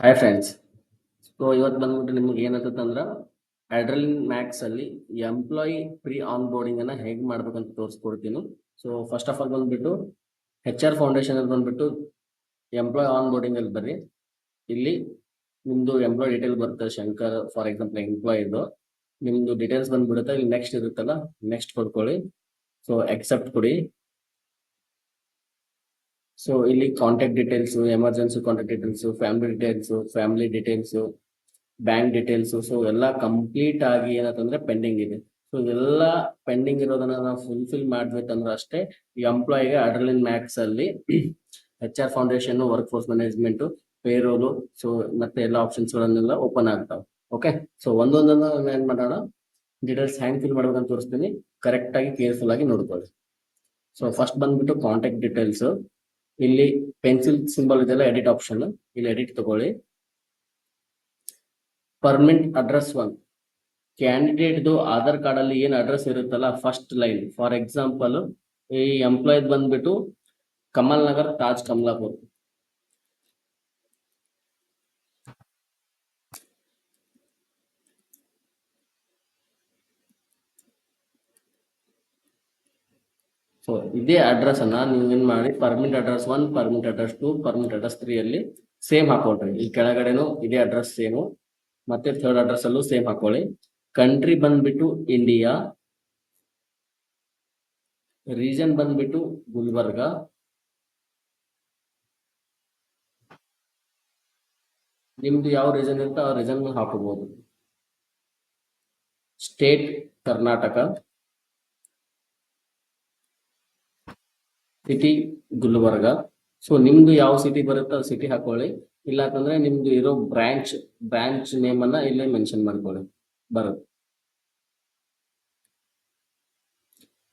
Hi friends. So ಇವತ್ತು ಬಂದ್ಬಿಟ್ಟು ನಿಮ್ಗೆ ಏನಂತಂದ್ರೆ ಅಡ್ರಲಿನ್ ಮ್ಯಾಕ್ಸ್ ಅಲ್ಲಿ ಎಂಪ್ಲಾಯಿ ಪ್ರೀ ಆನ್ ಬೋರ್ಡಿಂಗ್ ಅನ್ನ ಹೇಗೆ ಮಾಡ್ಬೇಕಂತ ತೋರಿಸ್ಕೊಡ್ತೀನಿ. ಸೊ ಫಸ್ಟ್ ಆಫ್ ಆಲ್ ಬಂದ್ಬಿಟ್ಟು HR ಫೌಂಡೇಶನ್ ಅಲ್ಲಿ ಬಂದ್ಬಿಟ್ಟು ಎಂಪ್ಲಾಯ್ ಆನ್ ಬೋರ್ಡಿಂಗ್ ಅಲ್ಲಿ ಬರ್ರಿ. ಇಲ್ಲಿ ನಿಮ್ದು ಎಂಪ್ಲಾಯ್ ಡೀಟೇಲ್ ಬರುತ್ತೆ, ಶಂಕರ್ ಫಾರ್ ಎಕ್ಸಾಂಪಲ್ ಎಂಪ್ಲಾಯ್ ಇದು ನಿಮ್ದು ಡೀಟೇಲ್ಸ್ ಬಂದ್ಬಿಡುತ್ತೆ. ಇಲ್ಲಿ ನೆಕ್ಸ್ಟ್ ಇರುತ್ತಲ್ಲ, ನೆಕ್ಸ್ಟ್ ಕೊಡ್ಕೊಳ್ಳಿ. ಸೊ ಅಕ್ಸೆಪ್ಟ್ ಕೊಡಿ. ಸೊ ಇಲ್ಲಿ contact details, emergency contact details, family details, bank details. So ಎಲ್ಲ ಕಂಪ್ಲೀಟ್ ಆಗಿ ಏನಂತಂದ್ರೆ ಪೆಂಡಿಂಗ್ ಇದೆ. ಸೊ ಇದೆಲ್ಲ ಪೆಂಡಿಂಗ್ ಇರೋದನ್ನ ನಾವು ಫುಲ್ಫಿಲ್ ಮಾಡ್ಬೇಕಂದ್ರೆ ಅಷ್ಟೇ ಈ ಎಂಪ್ಲಾಯಿಗೆ ಅಡ್ರಲಿನ್ ಮ್ಯಾಕ್ಸ್ ಅಲ್ಲಿ HR foundation, work force management, payroll, so ಮತ್ತೆ ಎಲ್ಲ ಆಪ್ಷನ್ಸ್ ಗಳನ್ನೆಲ್ಲ ಓಪನ್ ಆಗ್ತಾವ. ಓಕೆ, ಸೊ ಒಂದೊಂದನ್ನ ಏನ್ ಮಾಡೋಣ, ಡೀಟೇಲ್ಸ್ ಹ್ಯಾಂಗ್ ಫಿಲ್ ಮಾಡ್ಬೇಕಂತ ತೋರಿಸ್ತೀನಿ. ಕರೆಕ್ಟ್ ಆಗಿ ಕೇರ್ಫುಲ್ ಆಗಿ ನೋಡ್ಕೊಳ್ಳಿ. ಸೊ ಫಸ್ಟ್ ಬಂದ್ಬಿಟ್ಟು ಕಾಂಟ್ಯಾಕ್ಟ್ ಡೀಟೇಲ್ಸ್. ಇಲ್ಲಿ ಪೆನ್ಸಿಲ್ ಸಿಂಬಲ್ ಇದೆಲ್ಲ ಎಡಿಟ್ ಆಪ್ಷನ್, ಇಲ್ಲಿ ಎಡಿಟ್ ತಗೊಳ್ಳಿ. ಪರ್ಮನೆಂಟ್ ಅಡ್ರೆಸ್ 1, ಕ್ಯಾಂಡಿಡೇಟ್ದು ಆಧಾರ್ ಕಾರ್ಡ್ ಅಲ್ಲಿ ಏನ್ ಅಡ್ರೆಸ್ ಇರುತ್ತಲ್ಲ ಫಸ್ಟ್ ಲೈನ್. ಫಾರ್ ಎಕ್ಸಾಂಪಲ್ ಈ ಎಂಪ್ಲಾಯ್ ಬಂದ್ಬಿಟ್ಟು ಕಮಲ್ ನಗರ್, ತಾಜ್ ಕಮಲಾಪುರ್. ಸೊ ಇದೇ ಅಡ್ರೆಸ್ ಅನ್ನ ನೀವು ಏನ್ ಮಾಡಿ, permanent address 1, permanent address 2, permanent address 3 ಅಲ್ಲಿ ಸೇಮ್ ಹಾಕೊಳ್ರಿ. ಈ ಕೆಳಗಡೆನು ಇದೇ ಅಡ್ರೆಸ್ ಸೇಮು, ಮತ್ತೆ ಥರ್ಡ್ ಅಡ್ರೆಸ್ ಅಲ್ಲೂ ಸೇಮ್ ಹಾಕೊಳ್ಳಿ. ಕಂಟ್ರಿ ಬಂದ್ಬಿಟ್ಟು ಇಂಡಿಯಾ, ರೀಜನ್ ಬಂದ್ಬಿಟ್ಟು ಗುಲ್ಬರ್ಗ, ನಿಮ್ದು ಯಾವ ರೀಜನ್ ಇರುತ್ತೋ ಆ ರೀಜನ್ ಹಾಕೋಬಹುದು. State Karnataka, city Gulbarga. So ನಿಮ್ದು ಯಾವ ಸಿಟಿ ಬರುತ್ತೋ ಆ ಸಿಟಿ ಹಾಕೊಳ್ಳಿ. ಇಲ್ಲ ಅಂತಂದ್ರೆ ನಿಮ್ದು ಇರೋ ಬ್ರಾಂಚ್ ನೇಮ್ ಅನ್ನ ಇಲ್ಲೇ ಮೆನ್ಷನ್ ಮಾಡ್ಕೊಳ್ಳಿ, ಬರುತ್ತೆ.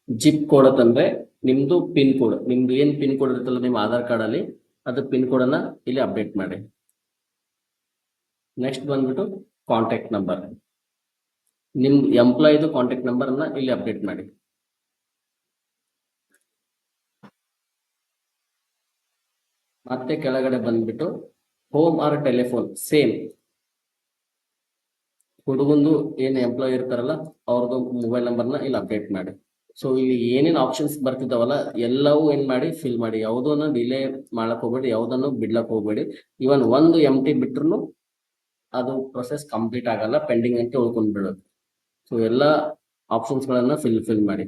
ಜಿಪ್ ಕೋಡ್ ಅಂತಂದ್ರೆ ನಿಮ್ದು ಪಿನ್ ಕೋಡ್, ನಿಮ್ದು ಏನ್ ಪಿನ್ ಕೋಡ್ ಇರುತ್ತಲ್ಲ ನಿಮ್ಮ ಆಧಾರ್ ಕಾರ್ಡ್ ಅಲ್ಲಿ, ಅದು ಪಿನ್ ಕೋಡ್ ಅನ್ನ ಇಲ್ಲಿ ಅಪ್ಡೇಟ್ ಮಾಡಿ. ನೆಕ್ಸ್ಟ್ ಬಂದ್ಬಿಟ್ಟು ಕಾಂಟ್ಯಾಕ್ಟ್ ನಂಬರ್, ನಿಮ್ ಎಂಪ್ಲಾಯ್ದು ಕಾಂಟ್ಯಾಕ್ಟ್ ನಂಬರ್ ಅನ್ನ ಇಲ್ಲಿ ಅಪ್ಡೇಟ್ ಮಾಡಿ. ಮತ್ತೆ ಕೆಳಗಡೆ ಬಂದ್ಬಿಟ್ಟು ಹೋಮ್ ಆರ್ ಟೆಲಿಫೋನ್ ಸೇಮ್, ಹುಡುಗಂದು ಏನ್ ಎಂಪ್ಲಾಯ್ ಇರ್ತಾರಲ್ಲ ಅವ್ರದ್ದು ಮೊಬೈಲ್ ನಂಬರ್ನ ಇಲ್ಲಿ ಅಪ್ಡೇಟ್ ಮಾಡಿ. ಸೊ ಇಲ್ಲಿ ಏನೇನ್ ಆಪ್ಷನ್ಸ್ ಬರ್ತಿದ್ದಾವಲ್ಲ ಎಲ್ಲವೂ ಏನ್ ಮಾಡಿ ಫಿಲ್ ಮಾಡಿ. ಯಾವುದನ್ನ ಡಿಲೇ ಮಾಡಕ್ ಹೋಗ್ಬೇಡಿ, ಯಾವುದನ್ನು ಬಿಡ್ಲಕ್ ಹೋಗ್ಬೇಡಿ. ಇವನ್ ಒಂದು MT ಬಿಟ್ರು ಅದು ಪ್ರೊಸೆಸ್ ಕಂಪ್ಲೀಟ್ ಆಗಲ್ಲ, ಪೆಂಡಿಂಗ್ ಅಂತ ಉಳ್ಕೊಂಡ್ ಬಿಡುತ್ತೆ. ಸೊ ಎಲ್ಲ ಆಪ್ಷನ್ಸ್ ಗಳನ್ನ ಫಿಲ್ ಮಾಡಿ.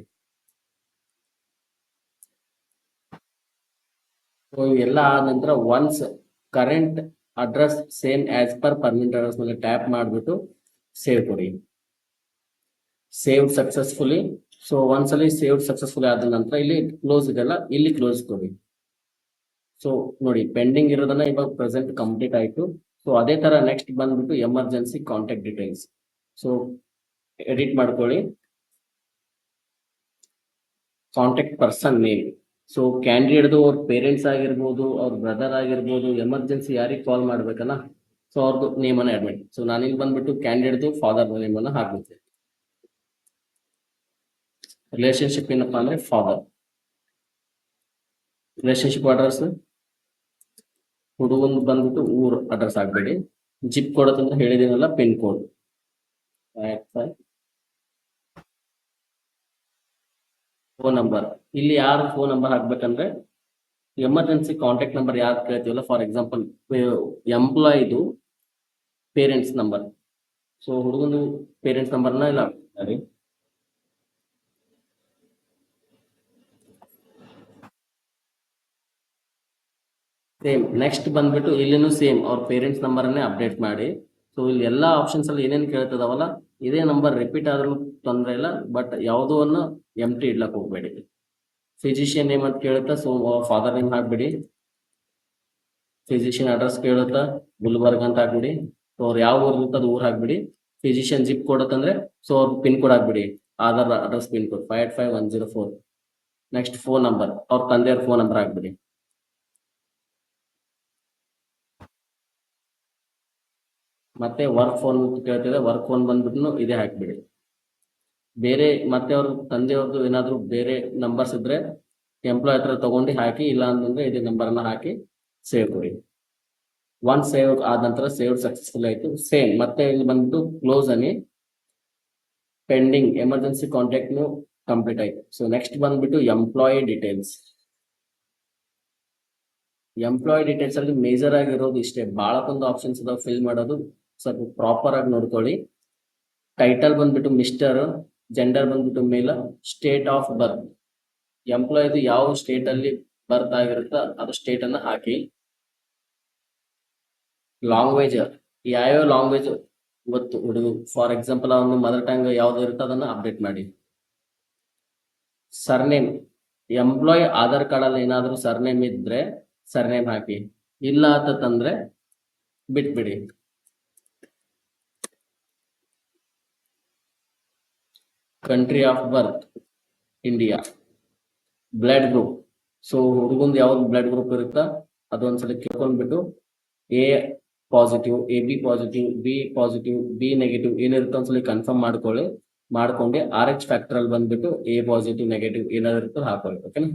ಸೊ ಇವೆಲ್ಲ ಆದ ನಂತರ once current address same as per permanent address ಮೇಲೆ ಟ್ಯಾಪ್ ಮಾಡಿಬಿಟ್ಟು ಸೇವ್ ಕೊಡಿ. Save successfully. ಸೊ ಒಂದ್ಸಲಿ ಸೇವ್ ಸಕ್ಸಸ್ಫುಲಿ ಆದ ನಂತರ ಇಲ್ಲಿ ಕ್ಲೋಸ್ ಇದೆಲ್ಲ, ಇಲ್ಲಿ ಕ್ಲೋಸ್ ಕೊಡಿ. ಸೊ ನೋಡಿ, ಪೆಂಡಿಂಗ್ ಇರೋದನ್ನ ಇವಾಗ ಪ್ರೆಸೆಂಟ್ ಕಂಪ್ಲೀಟ್ ಆಯ್ತು. ಸೊ ಅದೇ ತರ ನೆಕ್ಸ್ಟ್ ಬಂದ್ಬಿಟ್ಟು emergency contact details. So edit ಮಾಡ್ಕೊಳ್ಳಿ. ಕಾಂಟ್ಯಾಕ್ಟ್ ಪರ್ಸನ್ ನೇಮ್, ಸೊ ಕ್ಯಾಂಡಿಡೇಟ್ದು ಅವ್ರ ಪೇರೆಂಟ್ಸ್ ಆಗಿರ್ಬೋದು, ಅವ್ರ ಬ್ರದರ್ ಆಗಿರ್ಬೋದು, ಎಮರ್ಜೆನ್ಸಿ ಯಾರಿಗೆ ಕಾಲ್ ಮಾಡ್ಬೇಕಲ್ಲ, ಸೊ ಅವ್ರದ್ದು ನೇಮ್ ಅನ್ನ ಆಡ್ ಮಾಡಿ. ಸೊ ನಾನಿಲ್ಲಿ ಬಂದ್ಬಿಟ್ಟು ಕ್ಯಾಂಡಿಡೇಟ್ದು ಫಾದರ್ ನೇಮ್ ಅನ್ನ ಹಾಕ್ಬೇಕು. ರಿಲೇಶನ್ಶಿಪ್ ಏನಪ್ಪಾ ಅಂದ್ರೆ ಫಾದರ್. ರಿಲೇಶನ್ಶಿಪ್ ಅಡ್ರೆಸ್ ಹುಡುಗನ್ ಬಂದ್ಬಿಟ್ಟು ಊರ್ ಅಡ್ರೆಸ್ ಹಾಕ್ಬೇಡಿ. ಜಿಪ್ ಕೋಡ್ ಅಂತ ಹೇಳಿದೀನಲ್ಲ, ಪಿನ್ ಕೋಡ್. ಫೋನ್ ನಂಬರ್, ಇಲ್ಲಿ ಯಾರು ಫೋನ್ ನಂಬರ್ ಹಾಕ್ಬೇಕಂದ್ರೆ ಎಮರ್ಜೆನ್ಸಿ ಕಾಂಟ್ಯಾಕ್ಟ್ ನಂಬರ್ ಯಾರು ಕೇಳ್ತೀವಲ್ಲ, ಫಾರ್ ಎಕ್ಸಾಂಪಲ್ ಎಂಪ್ಲಾಯ್ದು ಪೇರೆಂಟ್ಸ್ ನಂಬರ್. ಸೊ ಹುಡುಗಂದು ಪೇರೆಂಟ್ಸ್ ನಂಬರ್ನ ಇಲ್ಲ ಹಾಕ್ತಾರೆ. ಸೇಮ್ ನೆಕ್ಸ್ಟ್ ಬಂದ್ಬಿಟ್ಟು ಇಲ್ಲಿನೂ ಸೇಮ್ ಅವ್ರ ಪೇರೆಂಟ್ಸ್ ನಂಬರ್ ಅನ್ನೇ ಅಪ್ಡೇಟ್ ಮಾಡಿ. ಸೊ ಇಲ್ಲಿ ಎಲ್ಲಾ ಆಪ್ಷನ್ಸ್ ಅಲ್ಲಿ ಏನೇನು ಕೇಳ್ತದವಲ್ಲ, ಇದೇ ನಂಬರ್ ರಿಪೀಟ್ ಆದ್ರೂ ತೊಂದರೆ ಇಲ್ಲ, ಬಟ್ ಯಾವುದನ್ನು MT ಇಡ್ಲಕ್ ಹೋಗ್ಬೇಡಿ. ಫಿಸಿಷಿಯನ್ ನೇಮ್ ಅಂತ ಕೇಳುತ್ತಾ, ಸೊ ಫಾದರ್ ನೇಮ್ ಹಾಕ್ಬಿಡಿ. ಫಿಸಿಷಿಯನ್ ಅಡ್ರೆಸ್ ಕೇಳುತ್ತಾ, ಗುಲ್ಬರ್ಗ ಅಂತ ಹಾಕ್ಬಿಡಿ. ಸೊ ಅವ್ರು ಯಾವ ಊರ್ ಇರುತ್ತೆ ಅದು ಊರ್ ಹಾಕ್ಬಿಡಿ. ಫಿಸಿಷಿಯನ್ ಜಿಪ್ ಕೋಡ್ ಅಂತಂದ್ರೆ ಸೊ ಅವ್ರ ಪಿನ್ ಕೋಡ್ ಹಾಕ್ಬಿಡಿ, Aadhaar address pin code 58104. Next phone number, ಅವ್ರ ತಂದೆಯವ್ರ ಫೋನ್ ನಂಬರ್ ಹಾಕ್ಬಿಡಿ. ಮತ್ತೆ ವರ್ಕ್ ಫೋನ್ ಕೇಳ್ತಿದೆ, ವರ್ಕ್ ಫೋನ್ ಬಂದ್ಬಿಟ್ಟು ಇದೇ ಹಾಕ್ಬಿಡಿ. ಬೇರೆ ಮತ್ತೆ ಅವ್ರ ತಂದೆಯವ್ರದ್ದು ಏನಾದ್ರು ಬೇರೆ ನಂಬರ್ಸ್ ಇದ್ರೆ ಎಂಪ್ಲಾಯ್ ಹತ್ರ ತಗೊಂಡು ಹಾಕಿ, ಇಲ್ಲ ಅಂತಂದ್ರೆ ಇದೇ ನಂಬರ್ ಅನ್ನ ಹಾಕಿ ಸೇವ್ ಕೊಡಿ. ಒನ್ ಸೇವ್ ಆದ ನಂತರ ಸೇವ್ ಸಕ್ಸಸ್ಫುಲ್ ಆಯ್ತು. ಸೇಮ್ ಮತ್ತೆ ಇಲ್ಲಿ ಬಂದ್ಬಿಟ್ಟು ಕ್ಲೋಸ್ ಅಲ್ಲಿ ಪೆಂಡಿಂಗ್ ಎಮರ್ಜೆನ್ಸಿ ಕಾಂಟ್ಯಾಕ್ಟ್ ಕಂಪ್ಲೀಟ್ ಆಯ್ತು. ಸೊ ನೆಕ್ಸ್ಟ್ ಬಂದ್ಬಿಟ್ಟು ಎಂಪ್ಲಾಯಿ ಡೀಟೇಲ್ಸ್. ಎಂಪ್ಲಾಯಿ ಡೀಟೇಲ್ಸ್ ಅಲ್ಲಿ ಮೇಜರ್ ಆಗಿರೋದು ಇಷ್ಟೇ, ಬಹಳಕ್ಕೊಂದು ಆಪ್ಷನ್ಸ್ ಇದಾವೆ ಫಿಲ್ ಮಾಡೋದು, ಸ್ವಲ್ಪ ಪ್ರಾಪರ್ ಆಗಿ ನೋಡ್ಕೊಳ್ಳಿ. ಟೈಟಲ್ ಬಂದ್ಬಿಟ್ಟು ಮಿಸ್ಟರ್, ಜೆಂಡರ್ ಬಂದ್ಬಿಟ್ಟು ಮೇಲ್, ಸ್ಟೇಟ್ ಆಫ್ ಬರ್ತ್, ಎಂಪ್ಲಾಯಿದು ಯಾವ ಸ್ಟೇಟ್ ಅಲ್ಲಿ ಬರ್ತ್ ಆಗಿರುತ್ತೋ ಅದು ಸ್ಟೇಟ್ ಅನ್ನ ಹಾಕಿ. ಲ್ಯಾಂಗ್ವೇಜ್, ಯಾವ್ಯಾವ ಲ್ಯಾಂಗ್ವೇಜ್ ಗೊತ್ತು ಹುಡುಗ, ಫಾರ್ ಎಕ್ಸಾಂಪಲ್ ಅವನು ಮದರ್ ಟಂಗ್ ಯಾವ್ದು ಇರುತ್ತೆ ಅದನ್ನ ಅಪ್ಡೇಟ್ ಮಾಡಿ. ಸರ್ನೇಮ್, ಎಂಪ್ಲಾಯ್ ಆಧಾರ್ ಕಾರ್ಡ್ ಅಲ್ಲಿ ಏನಾದ್ರು ಸರ್ನೇಮ್ ಇದ್ರೆ ಸರ್ನೇಮ್ ಹಾಕಿ, ಇಲ್ಲ ಅಂತಂದ್ರೆ ಬಿಟ್ಬಿಡಿ. Country of birth India. Blood group, so ಹುಡುಗಂದು ಯಾವ್ದು ಬ್ಲಡ್ ಗ್ರೂಪ್ ಇರುತ್ತಾ ಅದೊಂದ್ಸಲ ಕೇಳ್ಕೊಂಡ್ಬಿಟ್ಟು A positive, A B positive, B positive, B negative ಏನಿರುತ್ತೆ ಒಂದ್ಸಲ ಕನ್ಫರ್ಮ್ ಮಾಡ್ಕೊಂಡು ಆರ್ ಎಚ್ ಫ್ಯಾಕ್ಟರ್ ಅಲ್ಲಿ ಬಂದ್ಬಿಟ್ಟು ಎ ಪಾಸಿಟಿವ್ ನೆಗೆಟಿವ್ ಏನಾದಿರುತ್ತೋ ಹಾಕೊಳ್ಳಿ. ಓಕೆನಾ.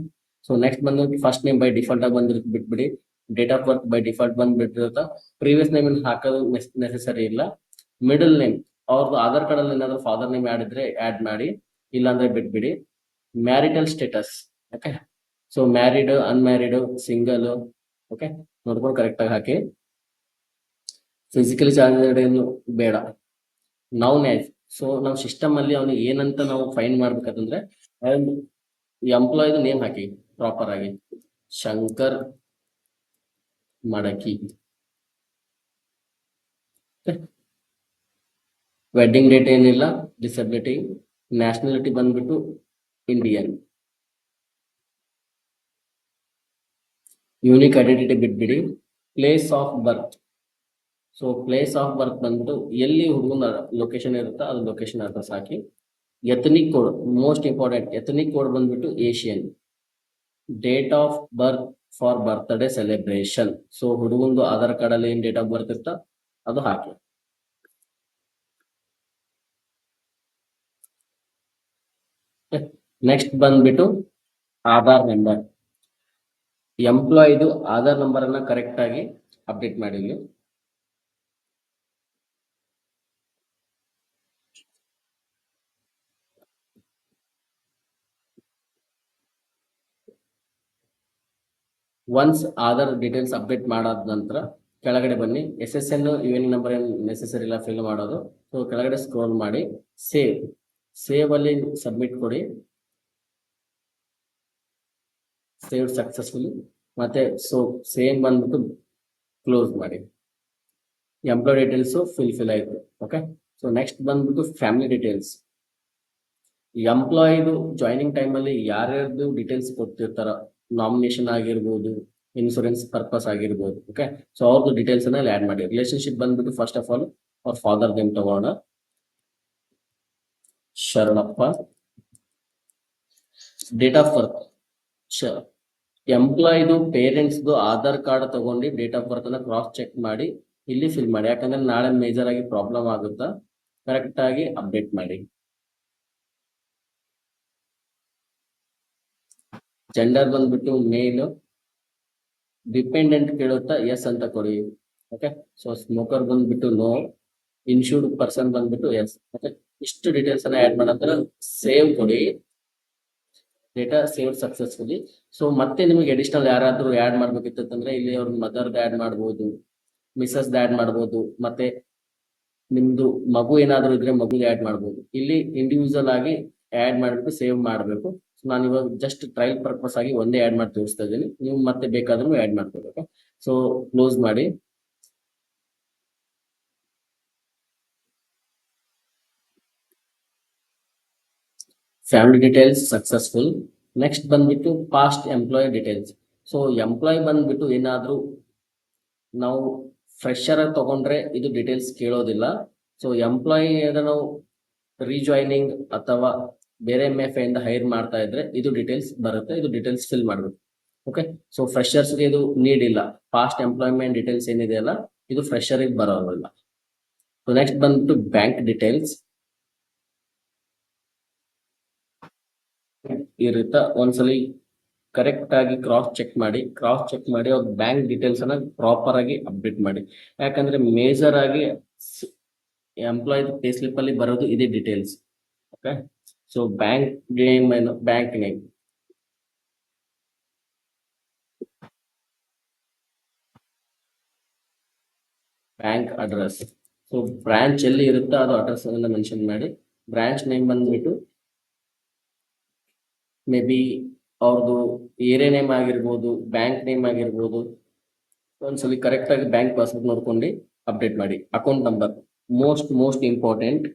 ಸೊ ನೆಕ್ಸ್ಟ್ ಬಂದು ಫಸ್ಟ್ ನೇಮ್ ಬೈ ಡಿಫಾಲ್ಟ್ ಆಗಿ ಬಂದಿರುತ್ತೆ ಬಿಟ್ಬಿಡಿ. Date of birth by default ಬಂದ್ಬಿಟ್ಟಿರುತ್ತ. ಪ್ರೀವಿಯಸ್ ನೇಮ್ ಹಾಕೋದು ನೆಸೆಸರಿ ಇಲ್ಲ. ಮಿಡಲ್ ನೇಮ್ ಅವ್ರದ್ದು ಆಧಾರ್ ಕಾರ್ಡ್ ಅಲ್ಲಿ ಏನಾದ್ರು ಫಾದರ್ ನೇಮ್ ಆಡ್ ಇದ್ರೆ ಆಡ್ ಮಾಡಿ, ಇಲ್ಲಾಂದ್ರೆ ಬಿಟ್ಬಿಡಿ. Marital status, okay. So married, unmarried, single, okay, ನೋಡ್ಕೊಂಡು ಕರೆಕ್ಟ್ ಆಗಿ ಹಾಕಿ. ಫಿಸಿಕಲಿ ಚಾರ್ಜ್ ಏನು ಬೇಡ. ನೌನ್ ಆಸ್, ಸೊ ನಾವು ಸಿಸ್ಟಮ್ ಅಲ್ಲಿ ಅವನು ಏನಂತ ನಾವು ಫೈಂಡ್ ಮಾಡ್ಬೇಕಂತಂದ್ರೆ ಎಂಪ್ಲಾಯ್ದು ನೇಮ್ ಹಾಕಿ ಪ್ರಾಪರ್ ಆಗಿ, ಶಂಕರ್ ಮಡಕಿ. ವೆಡ್ಡಿಂಗ್ ಡೇಟ್ ಏನಿಲ್ಲ, ಡಿಸಬಿಲಿಟಿ, ನ್ಯಾಷನಾಲಿಟಿ ಬಂದ್ಬಿಟ್ಟು ಇಂಡಿಯನ್, ಯೂನಿಕ್ ಐಡೆಂಟಿಟಿ ಬಿಟ್ಬಿಡಿ. Place of birth, so place of birth ಬಂದ್ಬಿಟ್ಟು ಎಲ್ಲಿ ಹುಡುಗನ ಲೊಕೇಶನ್ ಇರುತ್ತೋ ಅದು ಲೊಕೇಶನ್ ಅಡ್ರೆಸ್ ಹಾಕಿ. Ethnic code, most important, ethnic code ಬಂದ್ಬಿಟ್ಟು Asian. Date of birth for birthday celebration, so ಹುಡುಗಂದು ಆಧಾರ್ ಕಾರ್ಡ್ ಅಲ್ಲಿ ಏನ್ ಡೇಟ್ ಆಫ್ ಬರ್ತ್ ಇರುತ್ತ ಅದು ಹಾಕಿ. ನೆಕ್ಸ್ಟ್ ಬಂದ್ಬಿಟ್ಟು ಆಧಾರ್ ನಂಬರ್, ಎಂಪ್ಲಾಯಿದು ಆಧಾರ್ ನಂಬರ್ ಅನ್ನ ಕರೆಕ್ಟ್ ಆಗಿ ಅಪ್ಡೇಟ್ ಮಾಡಿ. ಒನ್ಸ್ ಆಧಾರ್ ಡೀಟೇಲ್ಸ್ ಅಪ್ಡೇಟ್ ಮಾಡಾದ ನಂತರ ಕೆಳಗಡೆ ಬನ್ನಿ. SSN UN ನಂಬರ್ ಏನು ನೆಸೆಸರಿ ಇಲ್ಲ ಫಿಲ್ ಮಾಡೋದು. ಸೊ ಕೆಳಗಡೆ ಸ್ಕ್ರೋಲ್ ಮಾಡಿ ಸೇವ್ ಅಲ್ಲಿ ಸಬ್ಮಿಟ್ ಕೊಡಿ. Save successfully. ಮತ್ತೆ ಸೊ ಸೇಮ್ ಬಂದ್ಬಿಟ್ಟು ಕ್ಲೋಸ್ ಮಾಡಿ. ಎಂಪ್ಲಾಯ್ ಡೀಟೇಲ್ಸ್ ಫಿಲ್ ಆಯ್ತು. ಓಕೆ. ಸೊ ನೆಕ್ಸ್ಟ್ ಬಂದ್ಬಿಟ್ಟು ಫ್ಯಾಮಿಲಿ ಡೀಟೇಲ್ಸ್. ಎಂಪ್ಲಾಯಿದು ಜಾಯ್ನಿಂಗ್ ಟೈಮ್ ಅಲ್ಲಿ ಯಾರ್ಯಾರ್ದು ಡೀಟೇಲ್ಸ್ ಕೊಡ್ತಿರ್ತಾರ, ನಾಮಿನೇಷನ್ ಆಗಿರ್ಬೋದು, ಇನ್ಶೂರೆನ್ಸ್ ಪರ್ಪಸ್ ಆಗಿರ್ಬೋದು, ಓಕೆ. ಸೊ ಅವ್ರದ್ದು ಡೀಟೇಲ್ಸ್ ಅನ್ನ ಆಡ್ ಮಾಡಿ. ರಿಲೇಶನ್ಶಿಪ್ ಬಂದ್ಬಿಟ್ಟು ಫಸ್ಟ್ ಆಫ್ ಆಲ್ ಅವ್ರ ಫಾದರ್ ನೇಮ್ ತಗೋಣ, ಶರಣಪ್ಪ. ಡೇಟ್ ಆಫ್ ಬರ್ತ್, ಎಂಪ್ಲಾಯಿದು ಪೇರೆಂಟ್ಸ್ದು ಆಧಾರ್ ಕಾರ್ಡ್ ತಗೊಂಡು ಡೇಟ್ ಆಫ್ ಬರ್ತ್ ಅನ್ನ ಕ್ರಾಸ್ ಚೆಕ್ ಮಾಡಿ ಇಲ್ಲಿ ಫಿಲ್ ಮಾಡಿ, ಯಾಕಂದ್ರೆ ನಾಳೆ ಮೇಜರ್ ಆಗಿ ಪ್ರಾಬ್ಲಮ್ ಆಗುತ್ತಾ, ಕರೆಕ್ಟ್ ಆಗಿ ಅಪ್ಡೇಟ್ ಮಾಡಿ. ಜೆಂಡರ್ ಬಂದ್ಬಿಟ್ಟು ಮೇಲ್, ಡಿಪೆಂಡೆಂಟ್ ಕೇಳುತ್ತಾ ಎಸ್ ಅಂತ ಕೊಡಿ. ಓಕೆ. ಸೊ ಸ್ಮೋಕರ್ ಬಂದ್ಬಿಟ್ಟು ನೋ, ಇನ್ಶೂರ್ಡ್ ಪರ್ಸನ್ ಬಂದ್ಬಿಟ್ಟು ಎಸ್. ಓಕೆ. ಇಷ್ಟು ಡೀಟೇಲ್ಸ್ ಅನ್ನ ಆಡ್ ಮಾಡಂತರ ಸೇವ್ ಕೊಡಿ. Data save successfully. ಸೊ ಮತ್ತೆ ನಿಮಗೆ ಅಡಿಷನಲ್ ಯಾರಾದ್ರೂ ಆಡ್ ಮಾಡ್ಬೇಕಿತ್ತಂದ್ರೆ ಇಲ್ಲಿ ಅವ್ರ ಮದರ್ದು ಆಡ್ ಮಾಡ್ಬೋದು, ಮಿಸಸ್ ಆಡ್ ಮಾಡ್ಬೋದು, ಮತ್ತೆ ನಿಮ್ದು ಮಗು ಏನಾದ್ರು ಇದ್ರೆ ಮಗು ಆಡ್ ಮಾಡ್ಬೋದು. ಇಲ್ಲಿ ಇಂಡಿವಿಜುವಲ್ ಆಗಿ ಆಡ್ ಮಾಡ್ಬಿಟ್ಟು ಸೇವ್ ಮಾಡಬೇಕು. ನಾನು ಇವಾಗ ಜಸ್ಟ್ ಟ್ರಯಲ್ ಪರ್ಪಸ್ ಆಗಿ ಒಂದೇ ಆಡ್ ಮಾಡಿ ತೋರಿಸ್ತಾ ಇದ್ದೀನಿ, ನೀವು ಮತ್ತೆ ಬೇಕಾದ್ರೂ ಆಡ್ ಮಾಡ್ಕೋಬೇಕು. ಸೊ ಕ್ಲೋಸ್ ಮಾಡಿ. Family details successful. ನೆಕ್ಸ್ಟ್ ಬಂದ್ಬಿಟ್ಟು past employ details. So employ ಬಂದ್ಬಿಟ್ಟು ಏನಾದ್ರೂ ನಾವು ಫ್ರೆಶರ್ ತಗೊಂಡ್ರೆ ಇದು ಡೀಟೇಲ್ಸ್ ಕೇಳೋದಿಲ್ಲ. ಸೊ ಎಂಪ್ಲಾಯಿ ನಾವು ರೀಜಾಯ್ನಿಂಗ್ ಅಥವಾ ಬೇರೆ MFA ಇಂದ ಹೈರ್ ಮಾಡ್ತಾ ಇದ್ರೆ ಇದು ಡೀಟೇಲ್ಸ್ ಬರುತ್ತೆ, ಇದು ಡೀಟೇಲ್ಸ್ ಫಿಲ್ ಮಾಡಬೇಕು. ಓಕೆ. ಸೊ ಫ್ರೆಶರ್ಸ್ಗೆ ಇದು ನೀಡ್ ಇಲ್ಲ. ಪಾಸ್ಟ್ ಎಂಪ್ಲಾಯ್ಮೆಂಟ್ ಡೀಟೇಲ್ಸ್ ಏನಿದೆ ಅಲ್ಲ ಇದು ಫ್ರೆಶರ್ಗೆ ಬರೋಲ್ಲ. ಸೊ ನೆಕ್ಸ್ಟ್ ಬಂದ್ಬಿಟ್ಟು ಬ್ಯಾಂಕ್ ಡೀಟೇಲ್ಸ್ ಇರುತ್ತಾ, ಒಂದ್ಸಲಿ ಕರೆಕ್ಟ್ ಆಗಿ ಕ್ರಾಸ್ ಚೆಕ್ ಮಾಡಿ ಅವ್ರ ಬ್ಯಾಂಕ್ ಡೀಟೇಲ್ಸ್ ಅನ್ನ ಪ್ರಾಪರ್ ಆಗಿ ಅಪ್ಡೇಟ್ ಮಾಡಿ. ಯಾಕಂದ್ರೆ ಮೇಜರ್ ಆಗಿ ಎಂಪ್ಲಾಯ್ ಪೇ ಸ್ಲಿಪ್ ಅಲ್ಲಿ ಬರೋದು ಇದೇ details. Okay, so bank name ಏನು, ಬ್ಯಾಂಕ್ ಅಡ್ರೆಸ್. ಸೊ ಬ್ರಾಂಚ್ ಎಲ್ಲಿ ಇರುತ್ತೋ ಅದು ಅಡ್ರೆಸ್ ಅನ್ನ ಮೆನ್ಷನ್ ಮಾಡಿ. ಬ್ರಾಂಚ್ ನೇಮ್ ಬಂದ್ಬಿಟ್ಟು ಮೇ ಬಿ ಅವ್ರದ್ದು ಏರಿಯಾ ನೇಮ್ ಆಗಿರ್ಬೋದು, ಬ್ಯಾಂಕ್ ನೇಮ್ ಆಗಿರ್ಬೋದು. ಒಂದ್ಸಲಿ ಕರೆಕ್ಟ್ ಆಗಿ ಬ್ಯಾಂಕ್ ಪಾಸ್ಬುಕ್ ನೋಡ್ಕೊಂಡು ಅಪ್ಡೇಟ್ ಮಾಡಿ. Account number most important.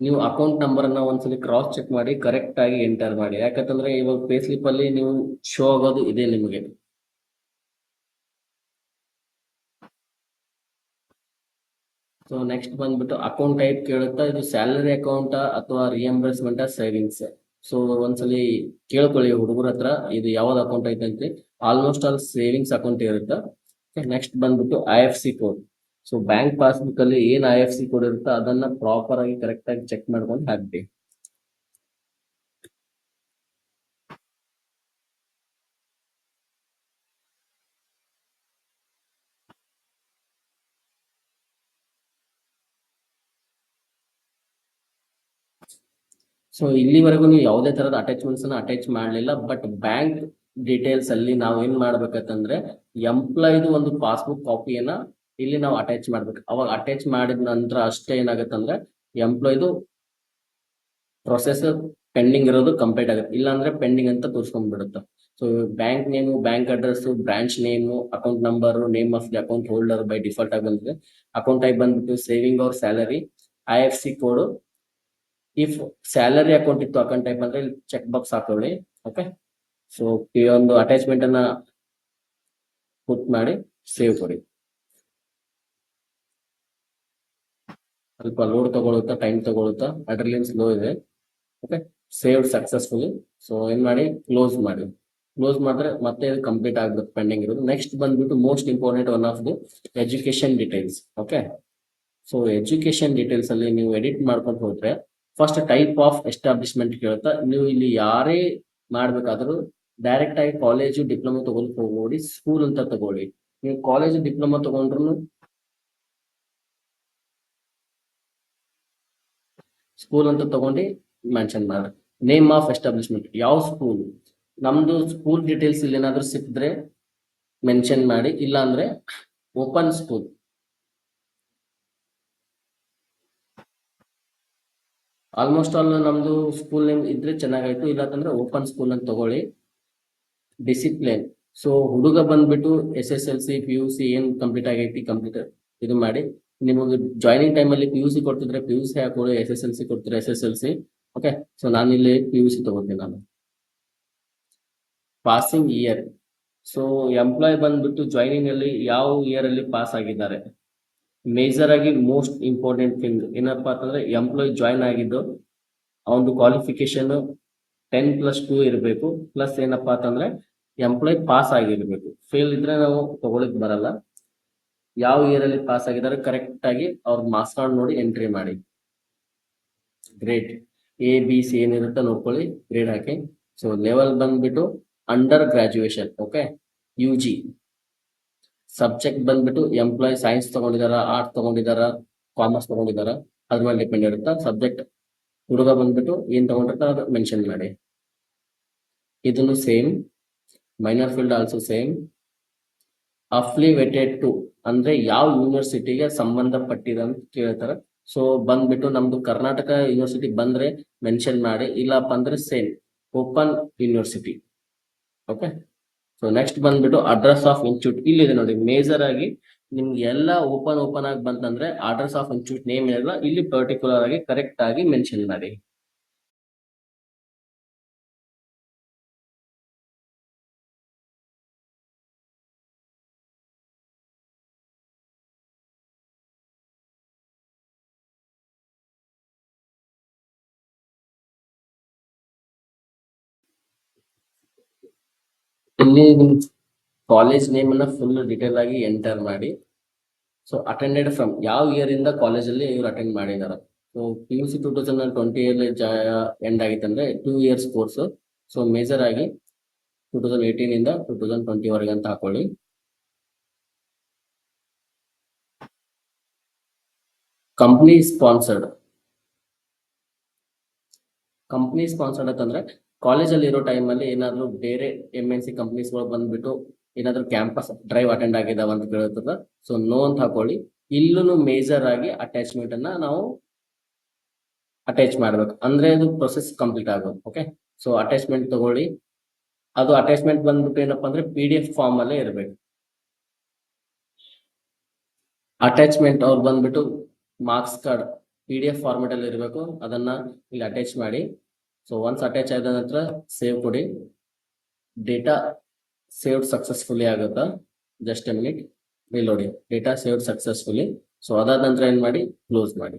ನೀವು ಅಕೌಂಟ್ ನಂಬರ್ ಅನ್ನ ಒಂದ್ಸಲಿ ಕ್ರಾಸ್ ಚೆಕ್ ಮಾಡಿ ಕರೆಕ್ಟ್ ಆಗಿ ಎಂಟರ್ ಮಾಡಿ. ಯಾಕಂತಂದ್ರೆ ಇವಾಗ ಪೇ ಸ್ಲಿಪ್ ಅಲ್ಲಿ ನೀವು ಶೋ ಆಗೋದು ಇದೆ ನಿಮಗೆ. ಸೊ ನೆಕ್ಸ್ಟ್ ಬಂದ್ಬಿಟ್ಟು ಅಕೌಂಟ್ ಟೈಪ್ ಕೇಳುತ್ತಾ, ಇದು ಸ್ಯಾಲರಿ ಅಕೌಂಟ್ ಅಥವಾ ರಿಯಂಬರ್ಸ್ಮೆಂಟ್ ಸೇವಿಂಗ್ಸ್. ಸೊ ಒಂದ್ಸಲಿ ಕೇಳ್ಕೊಳ್ಳಿ ಹುಡುಗರ ಹತ್ರ, ಇದು ಯಾವ್ದು ಅಕೌಂಟ್ ಐತೆ ಅಂತ. ಆಲ್ಮೋಸ್ಟ್ ಆಲ್ ಸೇವಿಂಗ್ಸ್ ಅಕೌಂಟ್ ಇರುತ್ತೆ. ನೆಕ್ಸ್ಟ್ ಬಂದ್ಬಿಟ್ಟು IFSC code. So bank passbook ಅಲ್ಲಿ ಏನ್ IFSC ಕೋಡ್ ಇರುತ್ತೋ ಅದನ್ನ ಪ್ರಾಪರ್ ಆಗಿ ಕರೆಕ್ಟ್ ಆಗಿ ಚೆಕ್ ಮಾಡ್ಕೊಂಡು ಹಾಕ್ಬೇಕು. ಸೊ ಇಲ್ಲಿವರೆಗೂ ನೀವು ಯಾವುದೇ ತರದ ಅಟ್ಯಾಚ್ಮೆಂಟ್ಸ್ ಅನ್ನ ಅಟ್ಯಾಚ್ ಮಾಡಲಿಲ್ಲ. ಬಟ್ ಬ್ಯಾಂಕ್ ಡೀಟೇಲ್ಸ್ ಅಲ್ಲಿ ನಾವು ಏನ್ ಮಾಡ್ಬೇಕಂತಂದ್ರೆ ಎಂಪ್ಲಾಯ್ದು ಒಂದು ಪಾಸ್ಬುಕ್ ಕಾಪಿಯನ್ನ ಇಲ್ಲಿ ನಾವು ಅಟ್ಯಾಚ್ ಮಾಡ್ಬೇಕು. ಅವಾಗ ಅಟ್ಯಾಚ್ ಮಾಡಿದ ನಂತರ ಅಷ್ಟೇ ಏನಾಗುತ್ತಂದ್ರೆ ಎಂಪ್ಲಾಯ್ದು ಪ್ರೊಸೆಸ್ ಪೆಂಡಿಂಗ್ ಇರೋದು ಕಂಪ್ಲೀಟ್ ಆಗುತ್ತೆ. ಇಲ್ಲಾಂದ್ರೆ ಪೆಂಡಿಂಗ್ ಅಂತ ತೋರಿಸ್ಕೊಂಡ್ಬಿಡುತ್ತೆ. So bank name, bank address, branch name, account number, name of the account holder by default ಆಗಿ ಬಂದಿದೆ. ಅಕೌಂಟ್ ಟೈಪ್ ಬಂದ್ಬಿಟ್ಟು saving or salary, IFSC code. If salary account ಇತ್ತು ಅಕೌಂಟ್ ಟೈಪ್ ಅಂದ್ರೆ ಇಲ್ಲಿ ಚೆಕ್ ಬಾಕ್ಸ್ ಹಾಕೊಳ್ಳಿ. Okay, so ಈ ಒಂದು attachment ಅನ್ನ ಪುಟ್ ಮಾಡಿ ಸೇವ್ ಕೊಡಿ. ಸ್ವಲ್ಪ ಲೋಡ್ ತಗೊಳುತ್ತಾ, ಟೈಮ್ ತಗೊಳುತ್ತಾ, ಅಡ್ರಿಲಿನ್ ಸ್ಲೋ ಇದೆ. Okay, save successfully. ಸೊ ಏನ್ ಮಾಡಿ, ಕ್ಲೋಸ್ ಮಾಡಿ. ಕ್ಲೋಸ್ ಮಾಡಿದ್ರೆ ಮತ್ತೆ ಇದು ಕಂಪ್ಲೀಟ್ ಆಗ್ಬೇಕು ಪೆಂಡಿಂಗ್ ಇರೋದು. ನೆಕ್ಸ್ಟ್ ಬಂದ್ಬಿಟ್ಟು most important one of the education details. Okay, so education details ಅಲ್ಲಿ ನೀವು ಎಡಿಟ್ ಮಾಡ್ಕೊಂಡು ಹೋದ್ರೆ ಫಸ್ಟ್ ಟೈಪ್ ಆಫ್ ಎಸ್ಟಾಬ್ಲಿಷ್ಮೆಂಟ್ ಕೇಳುತ್ತಾ. ನೀವು ಇಲ್ಲಿ ಯಾರೇ ಮಾಡ್ಬೇಕಾದ್ರೂ ಡೈರೆಕ್ಟ್ ಆಗಿ ಕಾಲೇಜು ಡಿಪ್ಲೊಮಾ ತಗೊಂಡು ಹೋಗ್ಬೇಡಿ, ಸ್ಕೂಲ್ ಅಂತ ತಗೊಳ್ಳಿ. ನೀವು ಕಾಲೇಜು ಡಿಪ್ಲೊಮಾ ತಗೊಂಡ್ರು ಸ್ಕೂಲ್ ಅಂತ ತಗೊಂಡು ಮೆನ್ಷನ್ ಮಾಡಿ. ನೇಮ್ ಆಫ್ ಎಸ್ಟಾಬ್ಲಿಷ್ಮೆಂಟ್, ಯಾವ ಸ್ಕೂಲ್, ನಮ್ದು ಸ್ಕೂಲ್ ಡೀಟೇಲ್ಸ್ ಇಲ್ಲಿ ಏನಾದ್ರೂ ಸಿಕ್ಕಿದ್ರೆ ಮೆನ್ಷನ್ ಮಾಡಿ. ಇಲ್ಲ ಅಂದ್ರೆ ಓಪನ್ ಸ್ಕೂಲ್, ಆಲ್ಮೋಸ್ಟ್ ಆಲ್ ನಮ್ದು ಸ್ಕೂಲ್ ನೇಮ್ ಇದ್ರೆ ಚೆನ್ನಾಗಾಯ್ತು. ಇಲ್ಲಾಂದ್ರೆ ಓಪನ್ ಸ್ಕೂಲ್ ಅಂತ ತಗೊಳ್ಳಿ. ಡಿಸಿಪ್ಲಿನ್, ಸೊ ಹುಡುಗ ಬಂದ್ಬಿಟ್ಟು SSLC PUC ಏನ್ ಕಂಪ್ಲೀಟ್ ಆಗೈತಿ ಕಂಪ್ಲೀಟ್ ಇದು ಮಾಡಿ. ನಿಮಗೆ ಜಾಯ್ನಿಂಗ್ ಟೈಮ್ ಅಲ್ಲಿ PUC ಕೊಡ್ತಿದ್ರೆ PUC ಹಾಕೊಳ್ಳಿ, SSLC ಕೊಡ್ತಿದ್ರೆ SSLC. ಓಕೆ, ಸೊ ನಾನು ಇಲ್ಲಿ PUC ತಗೋತೀನಿ ನಾನು. ಪಾಸಿಂಗ್ ಇಯರ್, ಸೊ ಎಂಪ್ಲಾಯ್ ಬಂದ್ಬಿಟ್ಟು ಜಾಯ್ನಿಂಗ್ ಅಲ್ಲಿ ಯಾವ ಇಯರ್ ಅಲ್ಲಿ ಪಾಸ್ ಆಗಿದ್ದಾರೆ. ಮೇಜರ್ ಆಗಿ ಮೋಸ್ಟ್ ಇಂಪಾರ್ಟೆಂಟ್ ಥಿಂಗ್ ಏನಪ್ಪಾ ಅಂತಂದ್ರೆ ಎಂಪ್ಲಾಯ್ ಜಾಯ್ನ್ ಆಗಿದ್ದು ಅವನು ಕ್ವಾಲಿಫಿಕೇಶನ್ 10+2 ಇರಬೇಕು. ಪ್ಲಸ್ ಏನಪ್ಪಾ ಅಂತಂದ್ರೆ ಎಂಪ್ಲಾಯ್ ಪಾಸ್ ಆಗಿರ್ಬೇಕು. ಫೇಲ್ ಇದ್ರೆ ನಾವು ತಗೊಳಿಕ್ ಬರಲ್ಲ. ಯಾವ ಇಯರ್ ಅಲ್ಲಿ ಪಾಸ್ ಆಗಿದ್ದಾರೆ ಕರೆಕ್ಟ್ ಆಗಿ ಅವ್ರ ಮಾರ್ಕ್ಸ್ ಕಾರ್ಡ್ ನೋಡಿ ಎಂಟ್ರಿ ಮಾಡಿ. ಗ್ರೇಡ್ ABC ಏನಿರುತ್ತೆ ನೋಡ್ಕೊಳ್ಳಿ, ಗ್ರೇಡ್ ಹಾಕಿ. ಸೊ ಲೆವೆಲ್ ಬಂದ್ಬಿಟ್ಟು under graduation. Okay, UG. Subject ಬಂದ್ಬಿಟ್ಟು ಎಂಪ್ಲಾಯ್ ಸೈನ್ಸ್ ತಗೊಂಡಿದಾರ, ಆರ್ಟ್ಸ್ ತಗೊಂಡಿದಾರ, ಕಾಮರ್ಸ್ ತಗೊಂಡಿದಾರ, ಅದ್ರ ಮೇಲೆ ಡಿಪೆಂಡ್ ಇರುತ್ತೆ ಸಬ್ಜೆಕ್ಟ್. ಹುಡುಗ ಬಂದ್ಬಿಟ್ಟು ಏನ್ ತಗೊಂಡಿರ್ತಾರೆ ಅದು ಮೆನ್ಷನ್ ಮಾಡಿ. ಇದನ್ನು same, minor field also same. Affiliated to ಅಂದ್ರೆ ಯಾವ ಯೂನಿವರ್ಸಿಟಿಗೆ ಸಂಬಂಧಪಟ್ಟಿದೆ ಅಂತ ಕೇಳ್ತಾರೆ. ಸೊ ಬಂದ್ಬಿಟ್ಟು ನಮ್ದು ಕರ್ನಾಟಕ ಯೂನಿವರ್ಸಿಟಿ ಬಂದ್ರೆ ಮೆನ್ಷನ್ ಮಾಡಿ, ಇಲ್ಲಪ್ಪ ಅಂದ್ರೆ same open university. Okay, so next ಬಂದ್ಬಿಟ್ಟು ಅಡ್ರೆಸ್ ಆಫ್ ಇನ್ಸ್ಟಿಟ್ಯೂಟ್. ಇಲ್ಲಿದೆ ನೋಡಿ, ಮೇಜರ್ ಆಗಿ ನಿಮ್ಗೆ ಎಲ್ಲ ಓಪನ್ ಆಗಿ ಬಂತಂದ್ರೆ ಅಡ್ರೆಸ್ ಆಫ್ ಇನ್ಸ್ಟಿಟ್ಯೂಟ್ ನೇಮ್ ಎಲ್ಲ ಇಲ್ಲಿ ಪರ್ಟಿಕ್ಯುಲರ್ ಆಗಿ ಕರೆಕ್ಟ್ ಆಗಿ ಮೆನ್ಷನ್ ಮಾಡಿ. ಇಲ್ಲಿ ನಿಮ್ ಕಾಲೇಜ್ ನೇಮ್ ಅನ್ನ ಫುಲ್ ಡೀಟೇಲ್ ಆಗಿ ಎಂಟರ್ ಮಾಡಿ. ಸೊ ಅಟೆಂಡೆಡ್ ಫ್ರಮ್ ಯಾವ ಇಯರ್ ಇಂದ ಕಾಲೇಜಲ್ಲಿ ಇವ್ರು ಅಟೆಂಡ್ ಮಾಡಿದಾರೆ. ಸೊ PUC 2020 ಎಂಡ್ ಆಗಿತ್ತು ಅಂದ್ರೆ 2 years ಕೋರ್ಸ್. ಸೊ ಮೇಜರ್ ಆಗಿ 2018 ಇಂದ 2020 ವರೆಗೆ ಅಂತ ಹಾಕೊಳ್ಳಿ. ಕಂಪ್ನಿ ಸ್ಪಾನ್ಸರ್ಡ್ ಅಂತಂದ್ರೆ ಕಾಲೇಜಲ್ಲಿ ಇರೋ ಟೈಮಲ್ಲಿ ಏನಾದ್ರು ಬೇರೆ MNC ಕಂಪ್ನೀಸ್ಗಳು ಬಂದ್ಬಿಟ್ಟು ಏನಾದ್ರು ಕ್ಯಾಂಪಸ್ ಡ್ರೈವ್ ಅಟೆಂಡ್ ಆಗಿದಾವ ಅಂತ ಕೇಳ್ತದ. ಸೊ ನೋ ಅಂತ ಹಾಕೊಳ್ಳಿ. ಇಲ್ಲೂ ಮೇಜರ್ ಆಗಿ ಅಟ್ಯಾಚ್ಮೆಂಟ್ ಅನ್ನ ನಾವು ಅಟ್ಯಾಚ್ ಮಾಡ್ಬೇಕು, ಅಂದ್ರೆ ಅದು ಪ್ರೊಸೆಸ್ ಕಂಪ್ಲೀಟ್ ಆಗೋದು. ಓಕೆ, ಸೊ ಅಟ್ಯಾಚ್ಮೆಂಟ್ ತಗೊಳ್ಳಿ. ಅದು ಅಟ್ಯಾಚ್ಮೆಂಟ್ ಬಂದ್ಬಿಟ್ಟು ಏನಪ್ಪಾ ಅಂದ್ರೆ PDF ಫಾರ್ಮ್ ಅಲ್ಲೇ ಇರಬೇಕು. ಅಟ್ಯಾಚ್ಮೆಂಟ್ ಅವ್ರು ಬಂದ್ಬಿಟ್ಟು ಮಾರ್ಕ್ಸ್ ಕಾರ್ಡ್ PDF ಫಾರ್ಮೆಟ್ ಅಲ್ಲಿ ಇರಬೇಕು, ಅದನ್ನ ಇಲ್ಲಿ ಅಟ್ಯಾಚ್ ಮಾಡಿ. ಸೊ ಒನ್ಸ್ ಅಟ್ಯಾಚ್ ಆದ ನಂತರ ಸೇವ್ ಕೊಡಿ. ಡೇಟಾ ಸೇವ್ಡ್ ಸಕ್ಸಸ್ಫುಲಿ ಆಗುತ್ತಾ, ಜಸ್ಟ್ ಎ ಮಿನಿಟ್, ನೋಡಿ ಡೇಟಾ ಸೇವ್ಡ್ ಸಕ್ಸಸ್ಫುಲಿ. ಸೊ ಅದಾದ ನಂತರ ಏನ್ ಮಾಡಿ, ಕ್ಲೋಸ್ ಮಾಡಿ.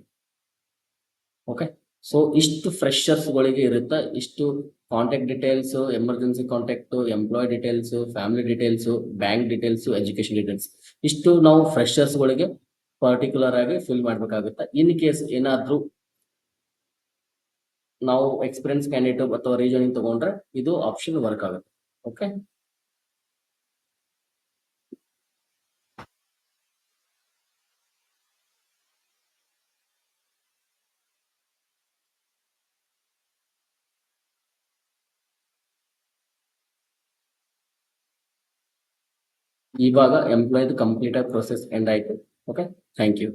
ಓಕೆ, ಸೊ ಇಷ್ಟು ಫ್ರೆಶರ್ಸ್ಗಳಿಗೆ ಇರುತ್ತಾ, ಇಷ್ಟು contact details, emergency contact, employ details, family details, bank details, education details, ಇಷ್ಟು ನಾವು ಫ್ರೆಶರ್ಸ್ಗಳಿಗೆ ಪರ್ಟಿಕ್ಯುಲರ್ ಆಗಿ ಫಿಲ್ ಮಾಡ್ಬೇಕಾಗುತ್ತೆ. ಇನ್ ಕೇಸ್ ಏನಾದ್ರೂ ನಾವು ಎಕ್ಸ್ಪೀರಿಯನ್ಸ್ ಕ್ಯಾಂಡಿಡೇಟ್ ಅಥವಾ ರೀಜನಿಂಗ್ ತಗೊಂಡ್ರೆ ಇದು ಆಪ್ಷನ್ ವರ್ಕ್ ಆಗುತ್ತೆ. ಓಕೆ, ಇವಾಗ ಎಂಪ್ಲಾಯ್ದು ಕಂಪ್ಲೀಟ್ ಆಗಿ ಪ್ರೊಸೆಸ್ ಎಂಡ್ ಆಯ್ತು. Okay, thank you.